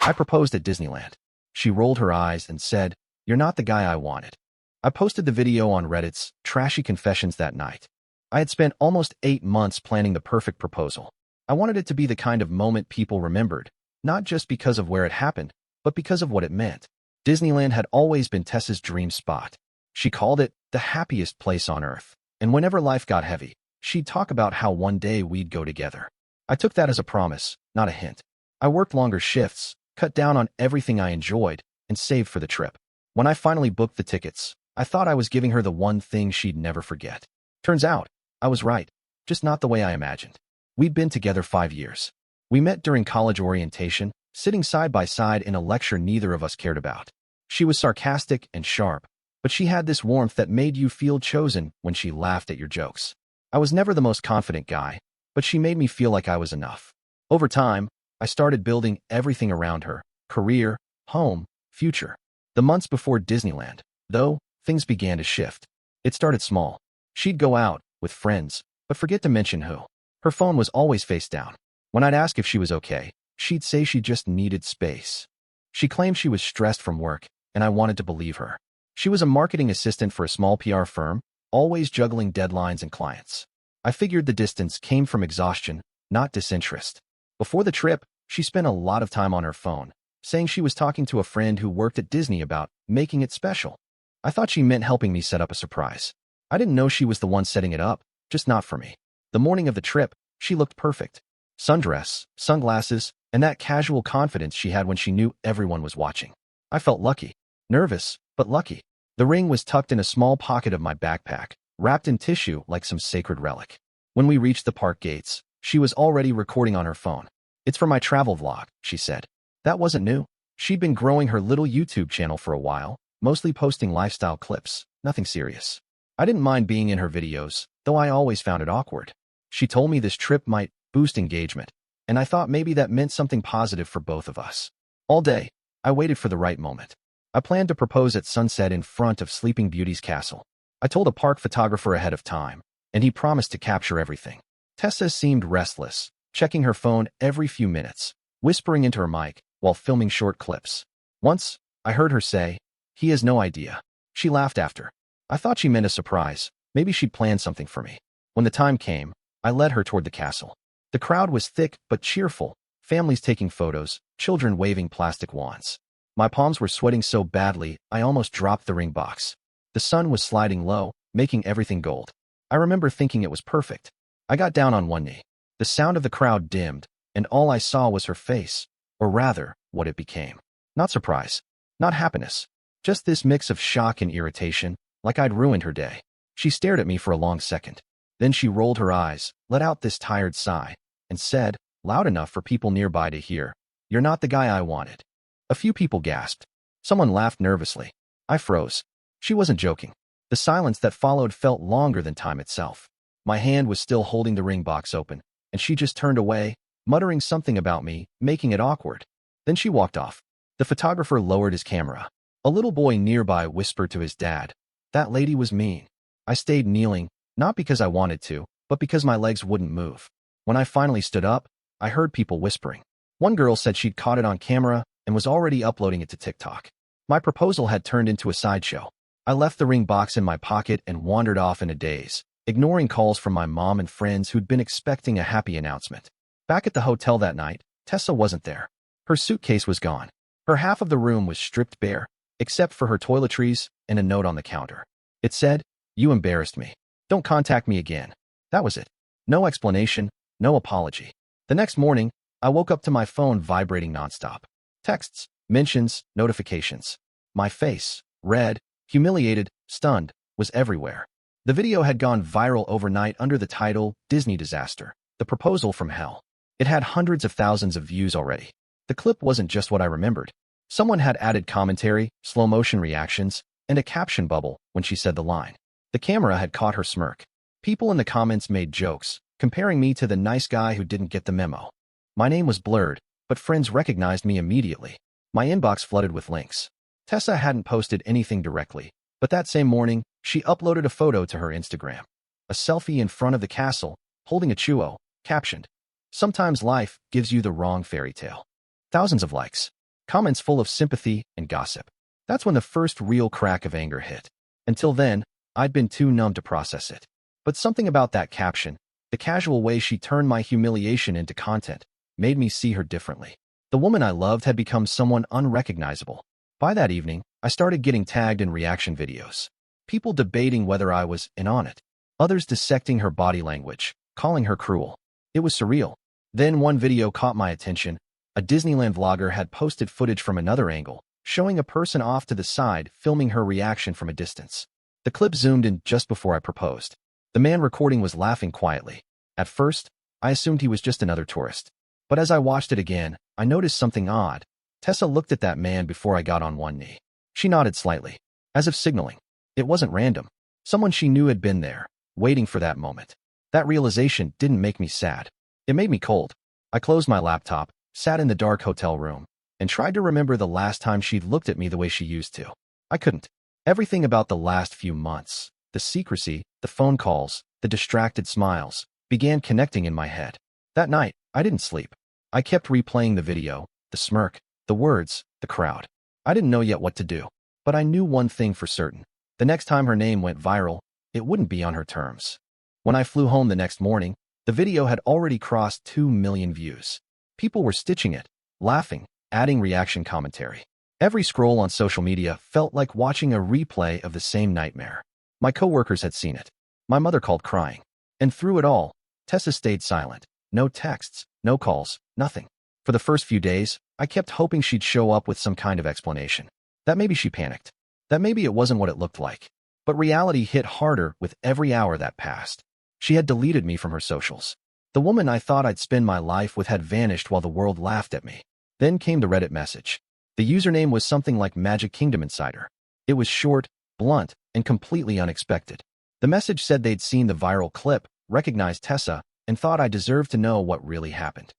I proposed at Disneyland. She rolled her eyes and said, "You're not the guy I wanted." I posted the video on Reddit's Trashy Confessions that night. I had spent almost 8 months planning the perfect proposal. I wanted it to be the kind of moment people remembered, not just because of where it happened, but because of what it meant. Disneyland had always been Tessa's dream spot. She called it the happiest place on earth. And whenever life got heavy, she'd talk about how one day we'd go together. I took that as a promise, not a hint. I worked longer shifts, cut down on everything I enjoyed, and saved for the trip. When I finally booked the tickets, I thought I was giving her the one thing she'd never forget. Turns out, I was right, just not the way I imagined. We'd been together 5 years. We met during college orientation, sitting side by side in a lecture neither of us cared about. She was sarcastic and sharp, but she had this warmth that made you feel chosen when she laughed at your jokes. I was never the most confident guy, but she made me feel like I was enough. Over time, I started building everything around her: career, home, future. The months before Disneyland, though, things began to shift. It started small. She'd go out with friends, but forget to mention who. Her phone was always face down. When I'd ask if she was okay, she'd say she just needed space. She claimed she was stressed from work, and I wanted to believe her. She was a marketing assistant for a small PR firm, always juggling deadlines and clients. I figured the distance came from exhaustion, not disinterest. Before the trip, she spent a lot of time on her phone, saying she was talking to a friend who worked at Disney about making it special. I thought she meant helping me set up a surprise. I didn't know she was the one setting it up, just not for me. The morning of the trip, she looked perfect. Sundress, sunglasses, and that casual confidence she had when she knew everyone was watching. I felt lucky. Nervous, but lucky. The ring was tucked in a small pocket of my backpack, wrapped in tissue like some sacred relic. When we reached the park gates, she was already recording on her phone. "It's for my travel vlog," she said. That wasn't new. She'd been growing her little YouTube channel for a while, mostly posting lifestyle clips, nothing serious. I didn't mind being in her videos, though I always found it awkward. She told me this trip might boost engagement, and I thought maybe that meant something positive for both of us. All day, I waited for the right moment. I planned to propose at sunset in front of Sleeping Beauty's castle. I told a park photographer ahead of time, and he promised to capture everything. Tessa seemed restless, checking her phone every few minutes, whispering into her mic while filming short clips. Once, I heard her say, "He has no idea." She laughed after. I thought she meant a surprise. Maybe she'd planned something for me. When the time came, I led her toward the castle. The crowd was thick but cheerful, families taking photos, children waving plastic wands. My palms were sweating so badly, I almost dropped the ring box. The sun was sliding low, making everything gold. I remember thinking it was perfect. I got down on one knee. The sound of the crowd dimmed, and all I saw was her face, or rather, what it became. Not surprise, not happiness, just this mix of shock and irritation, like I'd ruined her day. She stared at me for a long second. Then she rolled her eyes, let out this tired sigh, and said, loud enough for people nearby to hear, "You're not the guy I wanted." A few people gasped. Someone laughed nervously. I froze. She wasn't joking. The silence that followed felt longer than time itself. My hand was still holding the ring box open, and she just turned away, muttering something about me, making it awkward. Then she walked off. The photographer lowered his camera. A little boy nearby whispered to his dad, "That lady was mean." I stayed kneeling, not because I wanted to, but because my legs wouldn't move. When I finally stood up, I heard people whispering. One girl said she'd caught it on camera and was already uploading it to TikTok. My proposal had turned into a sideshow. I left the ring box in my pocket and wandered off in a daze, ignoring calls from my mom and friends who'd been expecting a happy announcement. Back at the hotel that night, Tessa wasn't there. Her suitcase was gone. Her half of the room was stripped bare, except for her toiletries and a note on the counter. It said, "You embarrassed me. Don't contact me again." That was it. No explanation, no apology. The next morning, I woke up to my phone vibrating nonstop. Texts, mentions, notifications. My face, red, humiliated, stunned, was everywhere. The video had gone viral overnight under the title, "Disney Disaster, the Proposal from Hell." It had hundreds of thousands of views already. The clip wasn't just what I remembered. Someone had added commentary, slow-motion reactions, and a caption bubble when she said the line. The camera had caught her smirk. People in the comments made jokes, comparing me to the nice guy who didn't get the memo. My name was blurred, but friends recognized me immediately. My inbox flooded with links. Tessa hadn't posted anything directly, but that same morning, she uploaded a photo to her Instagram. A selfie in front of the castle, holding a chuo, captioned, "Sometimes life gives you the wrong fairy tale." Thousands of likes. comments full of sympathy and gossip. That's when the first real crack of anger hit. Until then, I'd been too numb to process it. But something about that caption, the casual way she turned my humiliation into content, made me see her differently. The woman I loved had become someone unrecognizable. By that evening, I started getting tagged in reaction videos. People debating whether I was in on it. Others dissecting her body language, calling her cruel. It was surreal. Then one video caught my attention. A Disneyland vlogger had posted footage from another angle, showing a person off to the side filming her reaction from a distance. The clip zoomed in just before I proposed. The man recording was laughing quietly. At first, I assumed he was just another tourist. But as I watched it again, I noticed something odd. Tessa looked at that man before I got on one knee. She nodded slightly, as if signaling. It wasn't random. Someone she knew had been there, waiting for that moment. That realization didn't make me sad. It made me cold. I closed my laptop, sat in the dark hotel room, and tried to remember the last time she'd looked at me the way she used to. I couldn't. Everything about the last few months, the secrecy, the phone calls, the distracted smiles, began connecting in my head. That night, I didn't sleep. I kept replaying the video, the smirk, the words, the crowd. I didn't know yet what to do, but I knew one thing for certain. The next time her name went viral, it wouldn't be on her terms. When I flew home the next morning, the video had already crossed 2 million views. People were stitching it, laughing, adding reaction commentary. Every scroll on social media felt like watching a replay of the same nightmare. My coworkers had seen it. My mother called crying. And through it all, Tessa stayed silent. No texts, no calls, nothing. For the first few days, I kept hoping she'd show up with some kind of explanation. That maybe she panicked. That maybe it wasn't what it looked like. But reality hit harder with every hour that passed. She had deleted me from her socials. The woman I thought I'd spend my life with had vanished while the world laughed at me. Then came the Reddit message. The username was something like Magic Kingdom Insider. It was short, blunt, and completely unexpected. The message said they'd seen the viral clip, recognized Tessa, and thought I deserved to know what really happened.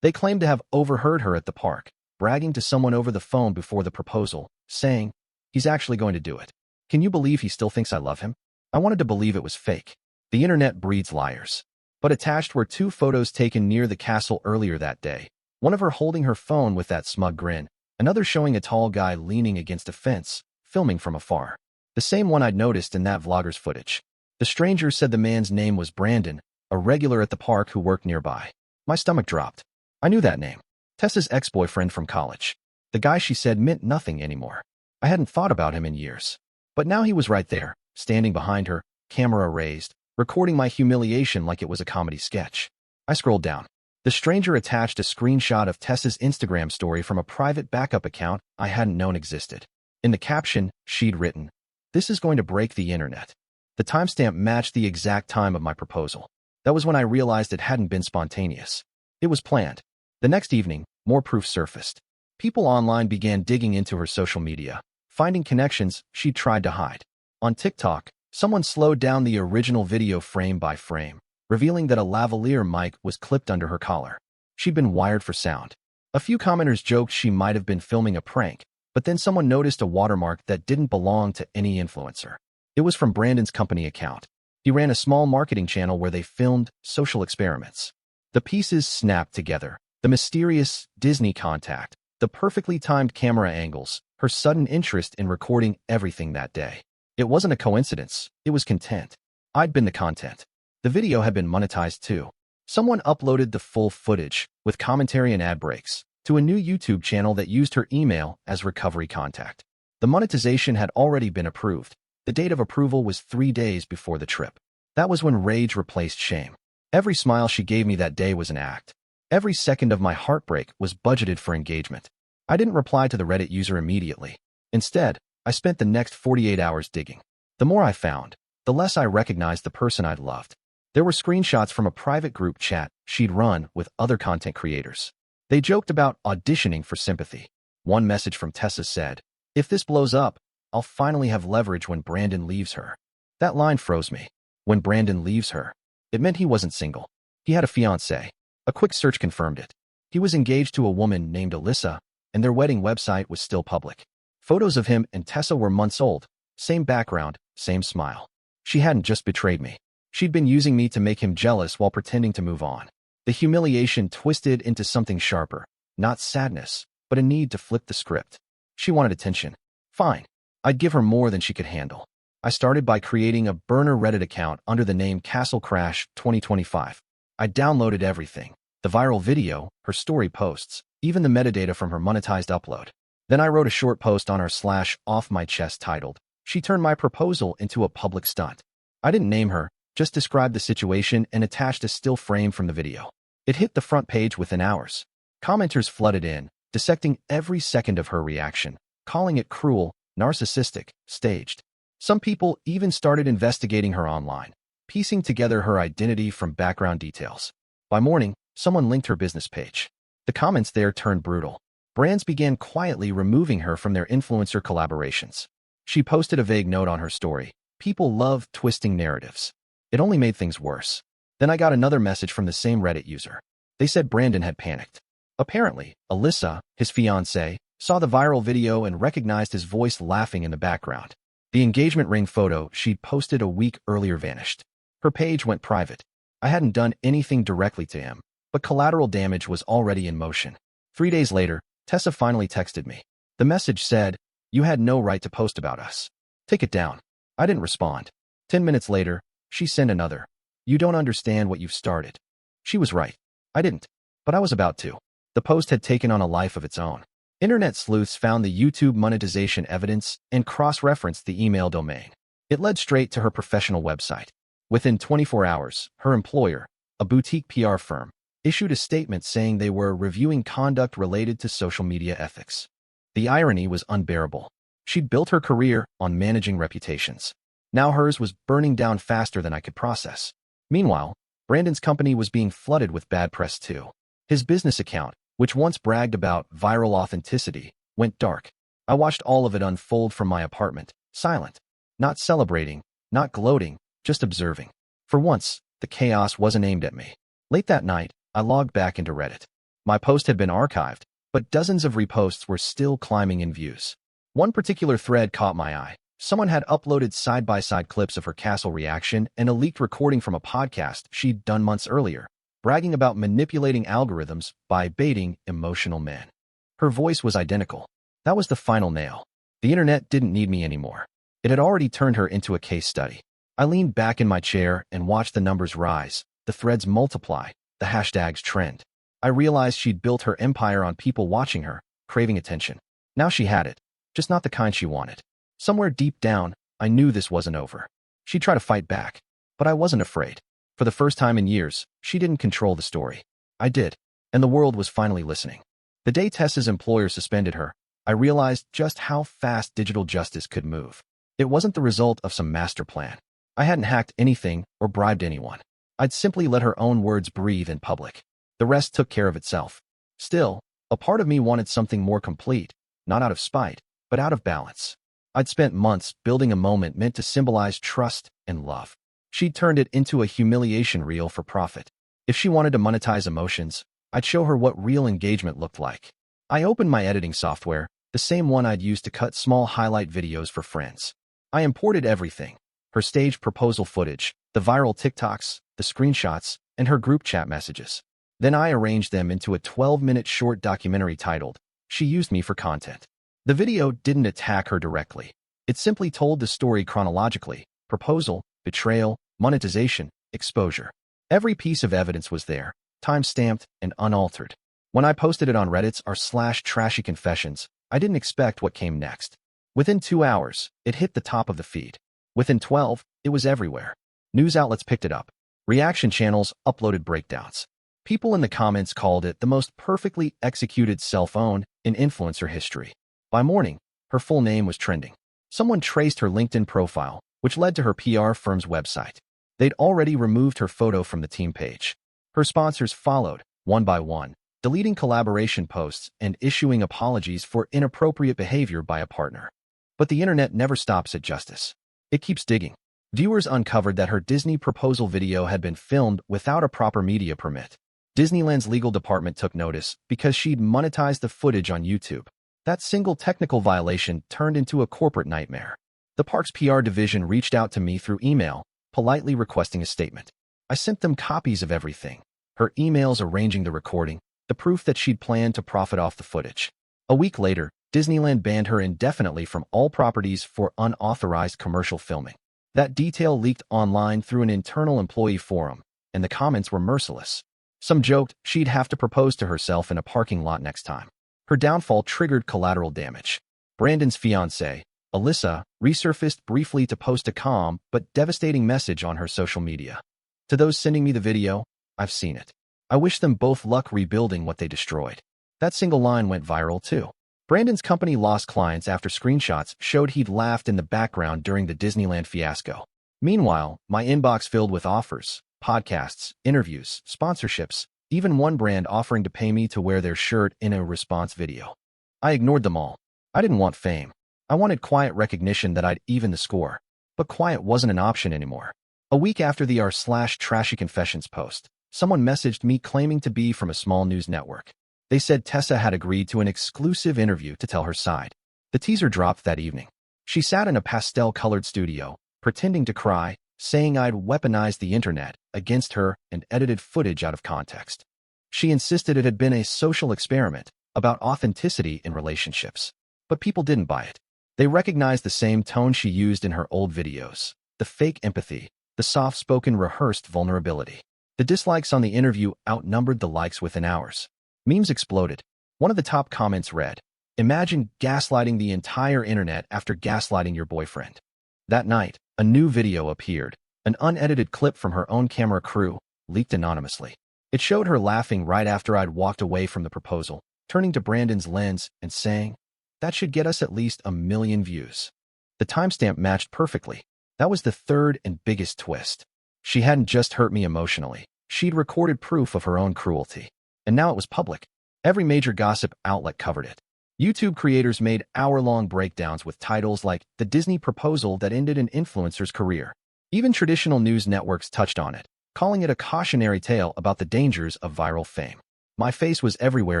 They claimed to have overheard her at the park, bragging to someone over the phone before the proposal, saying, "He's actually going to do it. Can you believe he still thinks I love him?" I wanted to believe it was fake. The internet breeds liars. But attached were 2 photos taken near the castle earlier that day. One of her holding her phone with that smug grin, another showing a tall guy leaning against a fence, filming from afar. The same one I'd noticed in that vlogger's footage. The stranger said the man's name was Brandon, a regular at the park who worked nearby. My stomach dropped. I knew that name. Tessa's ex-boyfriend from college. The guy she said meant nothing anymore. I hadn't thought about him in years. But now he was right there, standing behind her, camera raised, recording my humiliation like it was a comedy sketch. I scrolled down. The stranger attached a screenshot of Tessa's Instagram story from a private backup account I hadn't known existed. In the caption, she'd written, "This is going to break the internet." The timestamp matched the exact time of my proposal. That was when I realized it hadn't been spontaneous. It was planned. The next evening, more proof surfaced. People online began digging into her social media, finding connections she'd tried to hide. On TikTok, someone slowed down the original video frame by frame, revealing that a lavalier mic was clipped under her collar. She'd been wired for sound. A few commenters joked she might have been filming a prank, but then someone noticed a watermark that didn't belong to any influencer. It was from Brandon's company account. He ran a small marketing channel where they filmed social experiments. The pieces snapped together. The mysterious Disney contact, the perfectly timed camera angles, her sudden interest in recording everything that day. It wasn't a coincidence. It was content. I'd been the content. The video had been monetized too. Someone uploaded the full footage, with commentary and ad breaks, to a new YouTube channel that used her email as recovery contact. The monetization had already been approved. The date of approval was 3 days before the trip. That was when rage replaced shame. Every smile she gave me that day was an act. Every second of my heartbreak was budgeted for engagement. I didn't reply to the Reddit user immediately. Instead, I spent the next 48 hours digging. The more I found, the less I recognized the person I'd loved. There were screenshots from a private group chat she'd run with other content creators. They joked about auditioning for sympathy. One message from Tessa said, "If this blows up, I'll finally have leverage when Brandon leaves her." That line froze me. When Brandon leaves her, it meant he wasn't single. He had a fiancée. A quick search confirmed it. He was engaged to a woman named Alyssa, and their wedding website was still public. Photos of him and Tessa were months old. Same background, same smile. She hadn't just betrayed me. She'd been using me to make him jealous while pretending to move on. The humiliation twisted into something sharper. Not sadness, but a need to flip the script. She wanted attention. Fine. I'd give her more than she could handle. I started by creating a burner Reddit account under the name Castle Crash 2025. I downloaded everything. The viral video, her story posts, even the metadata from her monetized upload. Then I wrote a short post on /off my chest titled, "She turned my proposal into a public stunt." I didn't name her, just described the situation and attached a still frame from the video. It hit the front page within hours. Commenters flooded in, dissecting every second of her reaction, calling it cruel, narcissistic, staged. Some people even started investigating her online, piecing together her identity from background details. By morning, someone linked her business page. The comments there turned brutal. Brands began quietly removing her from their influencer collaborations. She posted a vague note on her story. People love twisting narratives. It only made things worse. Then I got another message from the same Reddit user. They said Brandon had panicked. Apparently, Alyssa, his fiancée, saw the viral video and recognized his voice laughing in the background. The engagement ring photo she'd posted a week earlier vanished. Her page went private. I hadn't done anything directly to him, but collateral damage was already in motion. 3 days later, Tessa finally texted me. The message said, "You had no right to post about us. Take it down." I didn't respond. 10 minutes later, she sent another. "You don't understand what you've started." She was right. I didn't, but I was about to. The post had taken on a life of its own. Internet sleuths found the YouTube monetization evidence and cross-referenced the email domain. It led straight to her professional website. Within 24 hours, her employer, a boutique PR firm, issued a statement saying they were reviewing conduct related to social media ethics. The irony was unbearable. She'd built her career on managing reputations. Now hers was burning down faster than I could process. Meanwhile, Brandon's company was being flooded with bad press too. His business account, which once bragged about viral authenticity, went dark. I watched all of it unfold from my apartment, silent, not celebrating, not gloating, just observing. For once, the chaos wasn't aimed at me. Late that night, I logged back into Reddit. My post had been archived, but dozens of reposts were still climbing in views. One particular thread caught my eye. Someone had uploaded side-by-side clips of her castle reaction and a leaked recording from a podcast she'd done months earlier, bragging about manipulating algorithms by baiting emotional men. Her voice was identical. That was the final nail. The internet didn't need me anymore. It had already turned her into a case study. I leaned back in my chair and watched the numbers rise, the threads multiply, the hashtags trend. I realized she'd built her empire on people watching her, craving attention. Now she had it, just not the kind she wanted. Somewhere deep down, I knew this wasn't over. She'd try to fight back, but I wasn't afraid. For the first time in years, she didn't control the story. I did, and the world was finally listening. The day Tessa's employer suspended her, I realized just how fast digital justice could move. It wasn't the result of some master plan. I hadn't hacked anything or bribed anyone. I'd simply let her own words breathe in public. The rest took care of itself. Still, a part of me wanted something more complete, not out of spite, but out of balance. I'd spent months building a moment meant to symbolize trust and love. She'd turned it into a humiliation reel for profit. If she wanted to monetize emotions, I'd show her what real engagement looked like. I opened my editing software, the same one I'd used to cut small highlight videos for friends. I imported everything: her staged proposal footage, the viral TikToks, the screenshots, and her group chat messages. Then I arranged them into a 12-minute short documentary titled, "She Used Me for Content." The video didn't attack her directly. It simply told the story chronologically: proposal, betrayal, monetization, exposure. Every piece of evidence was there, time-stamped and unaltered. When I posted it on Reddit's r/Trashy Confessions, I didn't expect what came next. Within 2 hours, it hit the top of the feed. Within 12, it was everywhere. News outlets picked it up. Reaction channels uploaded breakdowns. People in the comments called it the most perfectly executed self-own in influencer history. By morning, her full name was trending. Someone traced her LinkedIn profile, which led to her PR firm's website. They'd already removed her photo from the team page. Her sponsors followed, one by one, deleting collaboration posts and issuing apologies for inappropriate behavior by a partner. But the internet never stops at justice. It keeps digging. Viewers uncovered that her Disney proposal video had been filmed without a proper media permit. Disneyland's legal department took notice because she'd monetized the footage on YouTube. That single technical violation turned into a corporate nightmare. The park's PR division reached out to me through email, politely requesting a statement. I sent them copies of everything: her emails arranging the recording, the proof that she'd planned to profit off the footage. A week later, Disneyland banned her indefinitely from all properties for unauthorized commercial filming. That detail leaked online through an internal employee forum, and the comments were merciless. Some joked she'd have to propose to herself in a parking lot next time. Her downfall triggered collateral damage. Brandon's fiancée, Alyssa, resurfaced briefly to post a calm but devastating message on her social media. To those sending me the video, I've seen it. I wish them both luck rebuilding what they destroyed. That single line went viral too. Brandon's company lost clients after screenshots showed he'd laughed in the background during the Disneyland fiasco. Meanwhile, my inbox filled with offers, podcasts, interviews, sponsorships, even one brand offering to pay me to wear their shirt in a response video. I ignored them all. I didn't want fame. I wanted quiet recognition that I'd even the score. But quiet wasn't an option anymore. A week after the r/Trashy Confessions post, someone messaged me claiming to be from a small news network. They said Tessa had agreed to an exclusive interview to tell her side. The teaser dropped that evening. She sat in a pastel-colored studio, pretending to cry, saying I'd weaponized the internet against her and edited footage out of context. She insisted it had been a social experiment about authenticity in relationships. But people didn't buy it. They recognized the same tone she used in her old videos, the fake empathy, the soft-spoken rehearsed vulnerability. The dislikes on the interview outnumbered the likes within hours. Memes exploded. One of the top comments read, "Imagine gaslighting the entire internet after gaslighting your boyfriend." That night, a new video appeared, an unedited clip from her own camera crew, leaked anonymously. It showed her laughing right after I'd walked away from the proposal, turning to Brandon's lens and saying, "That should get us at least 1 million views." The timestamp matched perfectly. That was the third and biggest twist. She hadn't just hurt me emotionally. She'd recorded proof of her own cruelty. And now it was public. Every major gossip outlet covered it. YouTube creators made hour-long breakdowns with titles like "The Disney Proposal That Ended an Influencer's Career." Even traditional news networks touched on it, calling it a cautionary tale about the dangers of viral fame. My face was everywhere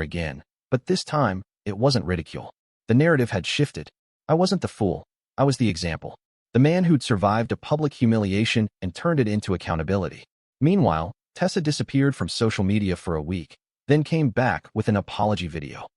again, but this time, it wasn't ridicule. The narrative had shifted. I wasn't the fool. I was the example. The man who'd survived a public humiliation and turned it into accountability. Meanwhile, Tessa disappeared from social media for a week, then came back with an apology video.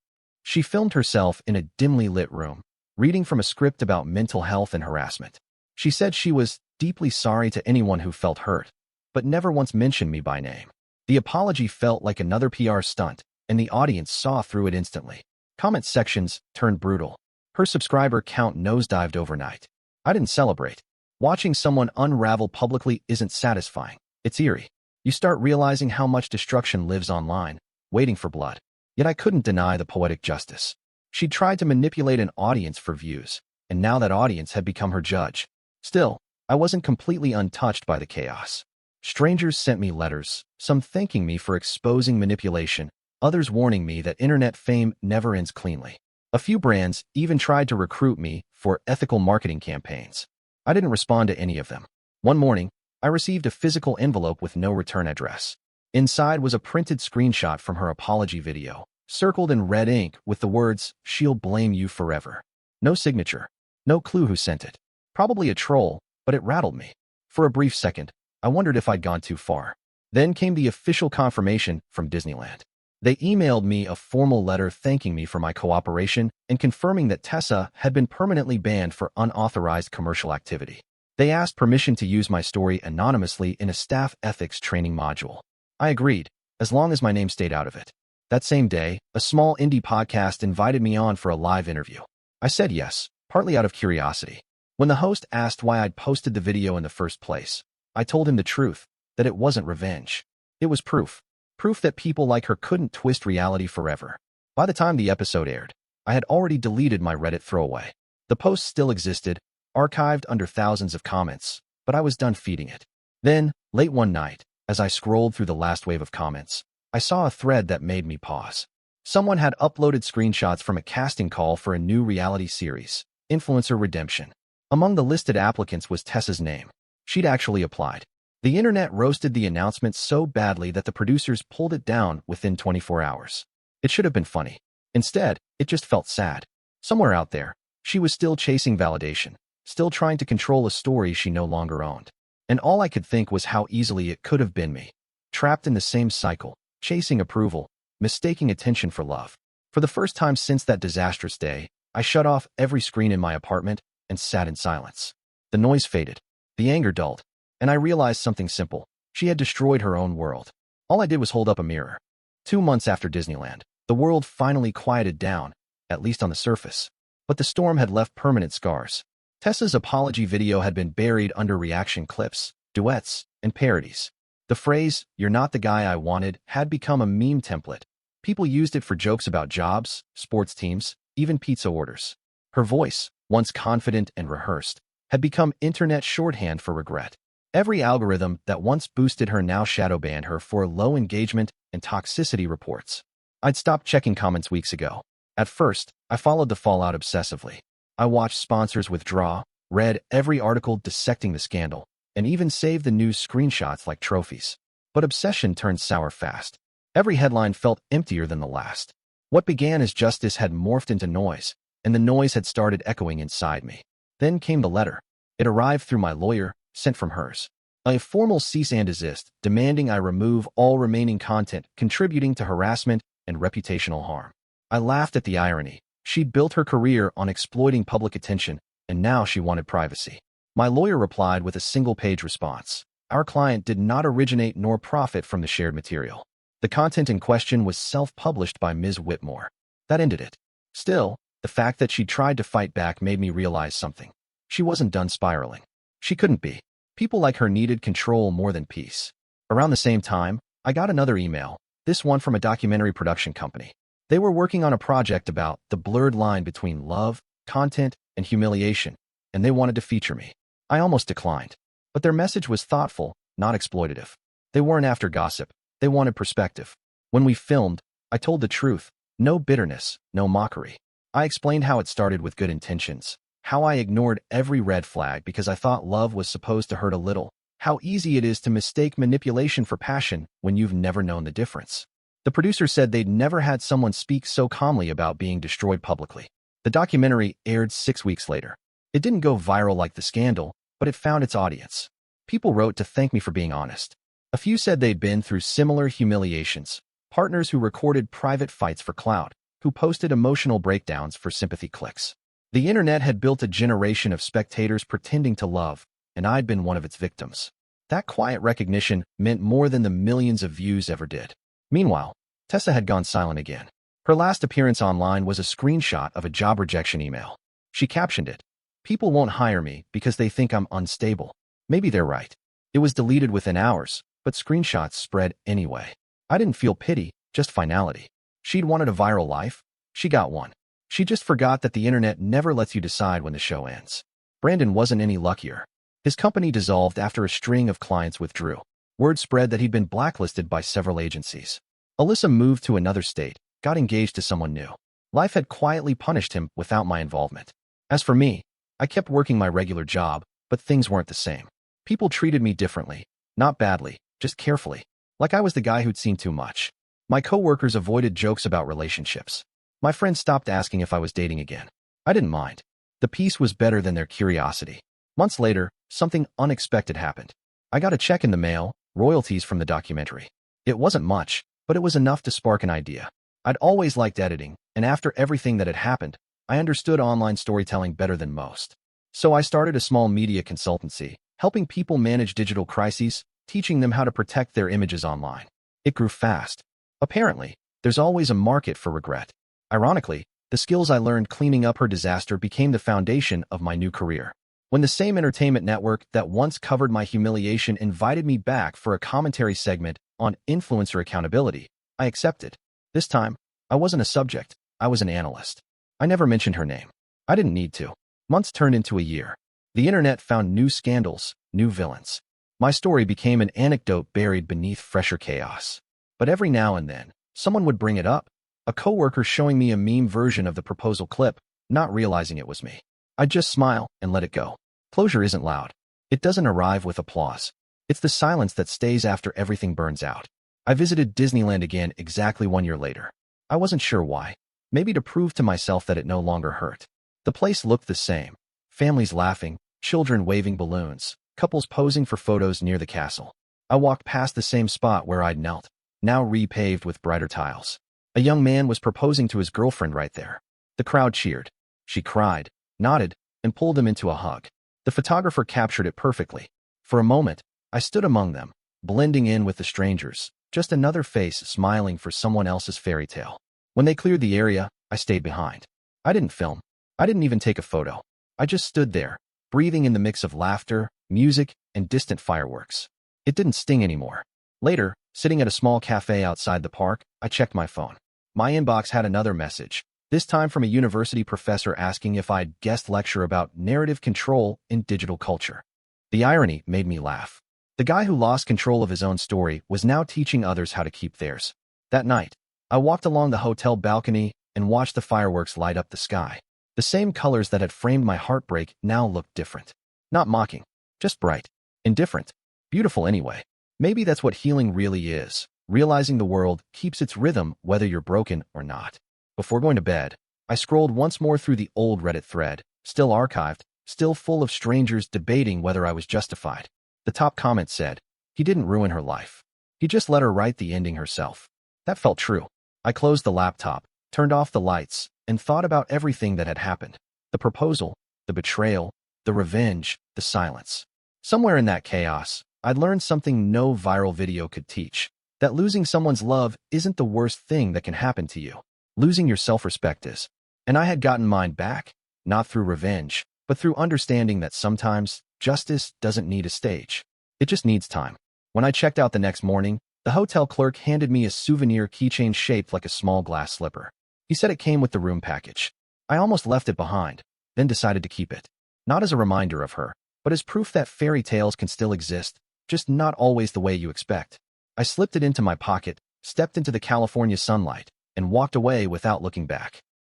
She filmed herself in a dimly lit room, reading from a script about mental health and harassment. She said she was deeply sorry to anyone who felt hurt, but never once mentioned me by name. The apology felt like another PR stunt, and the audience saw through it instantly. Comment sections turned brutal. Her subscriber count nosedived overnight. I didn't celebrate. Watching someone unravel publicly isn't satisfying. It's eerie. You start realizing how much destruction lives online, waiting for blood. Yet I couldn't deny the poetic justice. She'd tried to manipulate an audience for views, and now that audience had become her judge. Still, I wasn't completely untouched by the chaos. Strangers sent me letters, some thanking me for exposing manipulation, others warning me that internet fame never ends cleanly. A few brands even tried to recruit me for ethical marketing campaigns. I didn't respond to any of them. One morning, I received a physical envelope with no return address. Inside was a printed screenshot from her apology video, circled in red ink with the words, "She'll blame you forever." No signature. No clue who sent it. Probably a troll, but it rattled me. For a brief second, I wondered if I'd gone too far. Then came the official confirmation from Disneyland. They emailed me a formal letter thanking me for my cooperation and confirming that Tessa had been permanently banned for unauthorized commercial activity. They asked permission to use my story anonymously in a staff ethics training module. I agreed, as long as my name stayed out of it. That same day, a small indie podcast invited me on for a live interview. I said yes, partly out of curiosity. When the host asked why I'd posted the video in the first place, I told him the truth, that it wasn't revenge. It was proof. Proof that people like her couldn't twist reality forever. By the time the episode aired, I had already deleted my Reddit throwaway. The post still existed, archived under thousands of comments, but I was done feeding it. Then, late one night, as I scrolled through the last wave of comments, I saw a thread that made me pause. Someone had uploaded screenshots from a casting call for a new reality series, Influencer Redemption. Among the listed applicants was Tessa's name. She'd actually applied. The internet roasted the announcement so badly that the producers pulled it down within 24 hours. It should have been funny. Instead, it just felt sad. Somewhere out there, she was still chasing validation, still trying to control a story she no longer owned. And all I could think was how easily it could have been me. Trapped in the same cycle, chasing approval, mistaking attention for love. For the first time since that disastrous day, I shut off every screen in my apartment and sat in silence. The noise faded, the anger dulled, and I realized something simple. She had destroyed her own world. All I did was hold up a mirror. 2 months after Disneyland, the world finally quieted down, at least on the surface. But the storm had left permanent scars. Tessa's apology video had been buried under reaction clips, duets, and parodies. The phrase, "You're not the guy I wanted," had become a meme template. People used it for jokes about jobs, sports teams, even pizza orders. Her voice, once confident and rehearsed, had become internet shorthand for regret. Every algorithm that once boosted her now shadow banned her for low engagement and toxicity reports. I'd stopped checking comments weeks ago. At first, I followed the fallout obsessively. I watched sponsors withdraw, read every article dissecting the scandal, and even saved the news screenshots like trophies. But obsession turned sour fast. Every headline felt emptier than the last. What began as justice had morphed into noise, and the noise had started echoing inside me. Then came the letter. It arrived through my lawyer, sent from hers. A formal cease and desist, demanding I remove all remaining content contributing to harassment and reputational harm. I laughed at the irony. She'd built her career on exploiting public attention, and now she wanted privacy. My lawyer replied with a single-page response. Our client did not originate nor profit from the shared material. The content in question was self-published by Ms. Whitmore. That ended it. Still, the fact that she tried to fight back made me realize something. She wasn't done spiraling. She couldn't be. People like her needed control more than peace. Around the same time, I got another email, this one from a documentary production company. They were working on a project about the blurred line between love, content, and humiliation, and they wanted to feature me. I almost declined. But their message was thoughtful, not exploitative. They weren't after gossip. They wanted perspective. When we filmed, I told the truth. No bitterness, no mockery. I explained how it started with good intentions, how I ignored every red flag because I thought love was supposed to hurt a little, how easy it is to mistake manipulation for passion when you've never known the difference. The producer said they'd never had someone speak so calmly about being destroyed publicly. The documentary aired 6 weeks later. It didn't go viral like the scandal, but it found its audience. People wrote to thank me for being honest. A few said they'd been through similar humiliations, partners who recorded private fights for clout, who posted emotional breakdowns for sympathy clicks. The internet had built a generation of spectators pretending to love, and I'd been one of its victims. That quiet recognition meant more than the millions of views ever did. Meanwhile, Tessa had gone silent again. Her last appearance online was a screenshot of a job rejection email. She captioned it, "People won't hire me because they think I'm unstable." Maybe they're right. It was deleted within hours, but screenshots spread anyway. I didn't feel pity, just finality. She'd wanted a viral life. She got one. She just forgot that the internet never lets you decide when the show ends. Brandon wasn't any luckier. His company dissolved after a string of clients withdrew. Word spread that he'd been blacklisted by several agencies. Alyssa moved to another state, got engaged to someone new. Life had quietly punished him without my involvement. As for me, I kept working my regular job, but things weren't the same. People treated me differently, not badly, just carefully, like I was the guy who'd seen too much. My coworkers avoided jokes about relationships. My friends stopped asking if I was dating again. I didn't mind. The peace was better than their curiosity. Months later, something unexpected happened. I got a check in the mail, royalties from the documentary. It wasn't much, but it was enough to spark an idea. I'd always liked editing, and after everything that had happened, I understood online storytelling better than most. So I started a small media consultancy, helping people manage digital crises, teaching them how to protect their images online. It grew fast. Apparently, there's always a market for regret. Ironically, the skills I learned cleaning up her disaster became the foundation of my new career. When the same entertainment network that once covered my humiliation invited me back for a commentary segment on influencer accountability, I accepted. This time, I wasn't a subject, I was an analyst. I never mentioned her name. I didn't need to. Months turned into a year. The internet found new scandals, new villains. My story became an anecdote buried beneath fresher chaos. But every now and then, someone would bring it up. A coworker showing me a meme version of the proposal clip, not realizing it was me. I'd just smile and let it go. Closure isn't loud. It doesn't arrive with applause. It's the silence that stays after everything burns out. I visited Disneyland again exactly 1 year later. I wasn't sure why. Maybe to prove to myself that it no longer hurt. The place looked the same. Families laughing, children waving balloons, couples posing for photos near the castle. I walked past the same spot where I'd knelt, now repaved with brighter tiles. A young man was proposing to his girlfriend right there. The crowd cheered. She cried, nodded, and pulled him into a hug. The photographer captured it perfectly. For a moment, I stood among them, blending in with the strangers, just another face smiling for someone else's fairy tale. When they cleared the area, I stayed behind. I didn't film. I didn't even take a photo. I just stood there, breathing in the mix of laughter, music, and distant fireworks. It didn't sting anymore. Later, sitting at a small cafe outside the park, I checked my phone. My inbox had another message, this time from a university professor asking if I'd guest lecture about narrative control in digital culture. The irony made me laugh. The guy who lost control of his own story was now teaching others how to keep theirs. That night, I walked along the hotel balcony and watched the fireworks light up the sky. The same colors that had framed my heartbreak now looked different. Not mocking, just bright, indifferent, beautiful anyway. Maybe that's what healing really is, realizing the world keeps its rhythm whether you're broken or not. Before going to bed, I scrolled once more through the old Reddit thread, still archived, still full of strangers debating whether I was justified. The top comment said, "He didn't ruin her life. He just let her write the ending herself." That felt true. I closed the laptop, turned off the lights, and thought about everything that had happened. The proposal, the betrayal, the revenge, the silence. Somewhere in that chaos, I'd learned something no viral video could teach. That losing someone's love isn't the worst thing that can happen to you. Losing your self-respect is. And I had gotten mine back, not through revenge, but through understanding that sometimes justice doesn't need a stage. It just needs time. When I checked out the next morning, the hotel clerk handed me a souvenir keychain shaped like a small glass slipper. He said it came with the room package. I almost left it behind, then decided to keep it. Not as a reminder of her, but as proof that fairy tales can still exist, just not always the way you expect. I slipped it into my pocket, stepped into the California sunlight, and walked away without looking back.